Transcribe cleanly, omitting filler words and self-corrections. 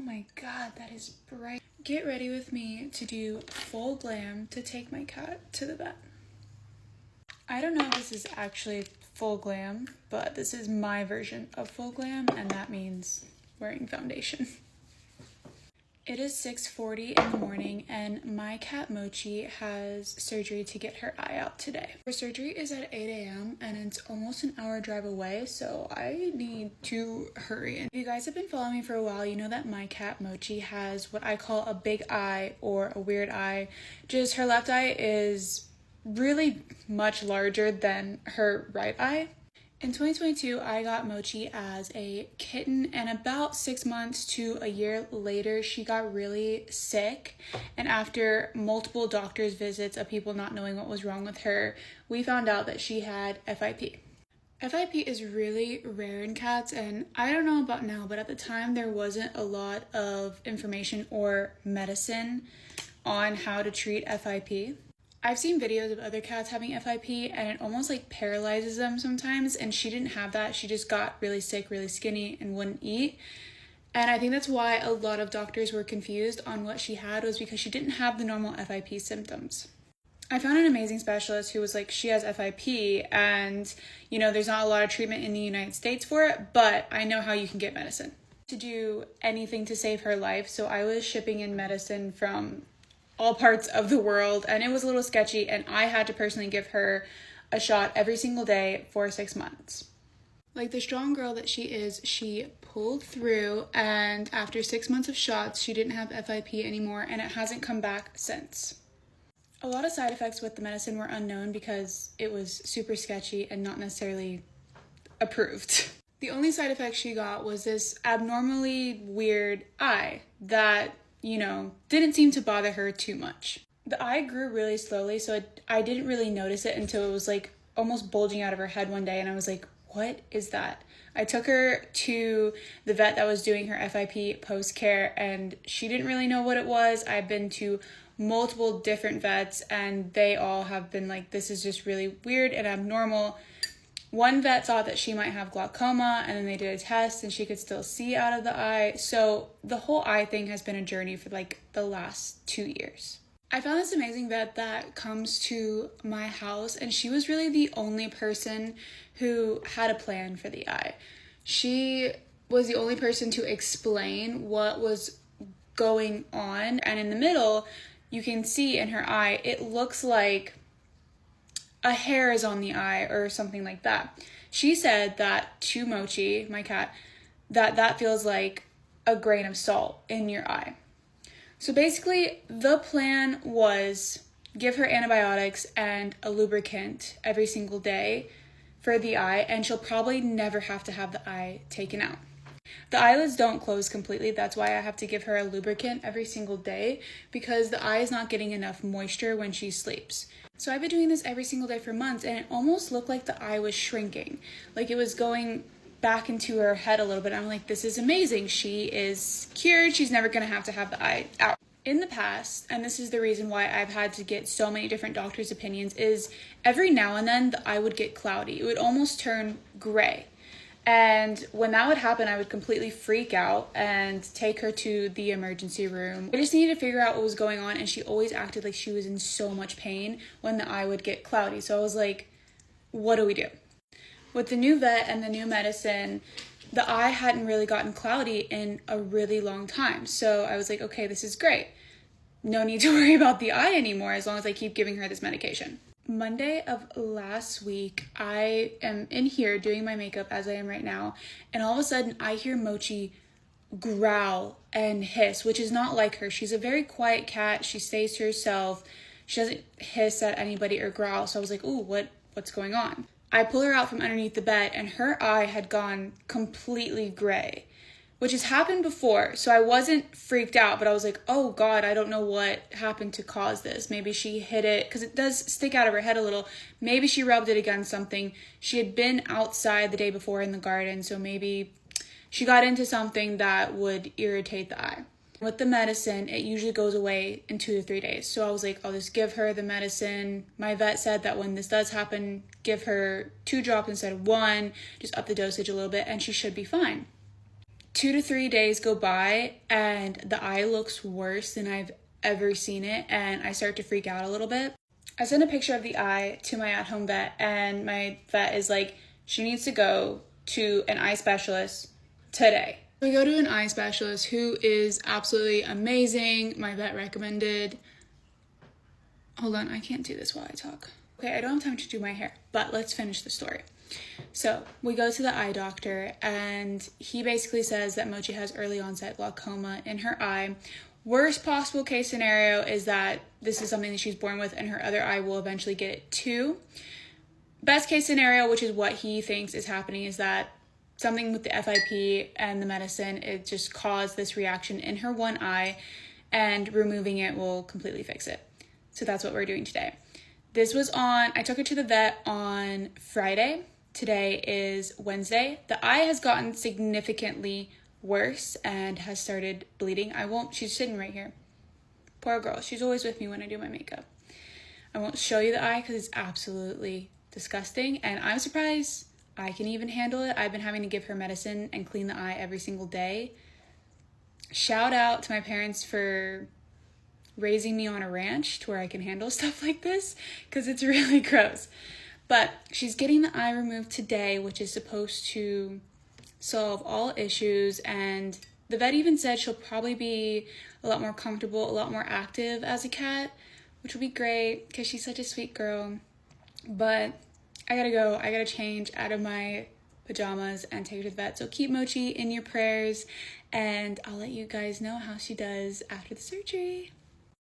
my god, that is bright. Get ready with me to do full glam to take my cat to the vet. I don't know if this is actually full glam, but this is my version of full glam, and that means wearing foundation. It is 6:40 in the morning, and my cat Mochi has surgery to get her eye out today. Her surgery is at 8 a.m. and it's almost an hour drive away, so I need to hurry. If you guys have been following me for a while, you know that my cat Mochi has what I call a big eye or a weird eye. Just her left eye is really much larger than her right eye. In 2022, I got Mochi as a kitten, and about 6 months to a year later, she got really sick. And after multiple doctor's visits of people not knowing what was wrong with her, we found out that she had FIP. FIP is really rare in cats, and I don't know about now, but at the time there wasn't a lot of information or medicine on how to treat FIP. I've seen videos of other cats having FIP, and it almost like paralyzes them sometimes, and she didn't have that. She just got really sick, really skinny, and wouldn't eat. And I think that's why a lot of doctors were confused on what she had, was because she didn't have the normal FIP symptoms. I found an amazing specialist who was like, she has FIP, and you know, there's not a lot of treatment in the United States for it, but I know how you can get medicine. To do anything to save her life, so I was shipping in medicine from all parts of the world, and it was a little sketchy, and I had to personally give her a shot every single day for 6 months. Like the strong girl that she is, she pulled through, and after 6 months of shots, she didn't have FIP anymore, and it hasn't come back since. A lot of side effects with the medicine were unknown because it was super sketchy and not necessarily approved. The only side effect she got was this abnormally weird eye that, you know, didn't seem to bother her too much. The eye grew really slowly, so I didn't really notice it until it was like almost bulging out of her head one day, and I was like, what is that? I took her to the vet that was doing her FIP post-care, and she didn't really know what it was. I've been to multiple different vets, and they all have been like, this is just really weird and abnormal. One vet thought that she might have glaucoma, and then they did a test and she could still see out of the eye. So the whole eye thing has been a journey for like the last 2 years. I found this amazing vet that comes to my house, and she was really the only person who had a plan for the eye. She was the only person to explain what was going on, and in the middle, you can see in her eye, it looks like a hair is on the eye or something like that. She said that to Mochi, my cat, that feels like a grain of salt in your eye. So basically, the plan was give her antibiotics and a lubricant every single day for the eye, and she'll probably never have to have the eye taken out. The eyelids don't close completely. That's why I have to give her a lubricant every single day, because the eye is not getting enough moisture when she sleeps. So I've been doing this every single day for months, and it almost looked like the eye was shrinking. Like it was going back into her head a little bit. I'm like, this is amazing. She is cured. She's never going to have the eye out. In the past, and this is the reason why I've had to get so many different doctors' opinions, is every now and then the eye would get cloudy. It would almost turn gray. And when that would happen, I would completely freak out and take her to the emergency room. I just needed to figure out what was going on, and she always acted like she was in so much pain when the eye would get cloudy. So I was like, what do we do? With the new vet and the new medicine, the eye hadn't really gotten cloudy in a really long time. So I was like, okay, this is great. No need to worry about the eye anymore as long as I keep giving her this medication. Monday of last week, I am in here doing my makeup as I am right now, and all of a sudden I hear Mochi growl and hiss, which is not like her. She's a very quiet cat. She stays to herself. She doesn't hiss at anybody or growl. So I was like, ooh, what's going on? I pull her out from underneath the bed, and her eye had gone completely gray, which has happened before. So I wasn't freaked out, but I was like, oh God, I don't know what happened to cause this. Maybe she hit it, because it does stick out of her head a little. Maybe she rubbed it against something. She had been outside the day before in the garden, so maybe she got into something that would irritate the eye. With the medicine, it usually goes away in 2 to 3 days. So I was like, I'll just give her the medicine. My vet said that when this does happen, give her 2 drops instead of 1, just up the dosage a little bit, and she should be fine. 2 to 3 days go by and the eye looks worse than I've ever seen it, and I start to freak out a little bit. I sent a picture of the eye to my at-home vet, and my vet is like, she needs to go to an eye specialist today. We go to an eye specialist who is absolutely amazing. My vet recommended, hold on, I can't do this while I talk. Okay, I don't have time to do my hair, but let's finish the story. So we go to the eye doctor, and he basically says that Mochi has early onset glaucoma in her eye. Worst possible case scenario is that this is something that she's born with and her other eye will eventually get it too. Best case scenario, which is what he thinks is happening, is that something with the FIP and the medicine, it just caused this reaction in her one eye, and removing it will completely fix it. So that's what we're doing today. I took her to the vet on Friday. Today is Wednesday. The eye has gotten significantly worse and has started bleeding. She's sitting right here. Poor girl. She's always with me when I do my makeup. I won't show you the eye because it's absolutely disgusting, and I'm surprised I can even handle it. I've been having to give her medicine and clean the eye every single day. Shout out to my parents for raising me on a ranch to where I can handle stuff like this, because it's really gross. But she's getting the eye removed today, which is supposed to solve all issues, and the vet even said she'll probably be a lot more comfortable, a lot more active as a cat, which will be great because she's such a sweet girl. But I gotta go. I gotta change out of my pajamas and take her to the vet. So keep Mochi in your prayers, and I'll let you guys know how she does after the surgery.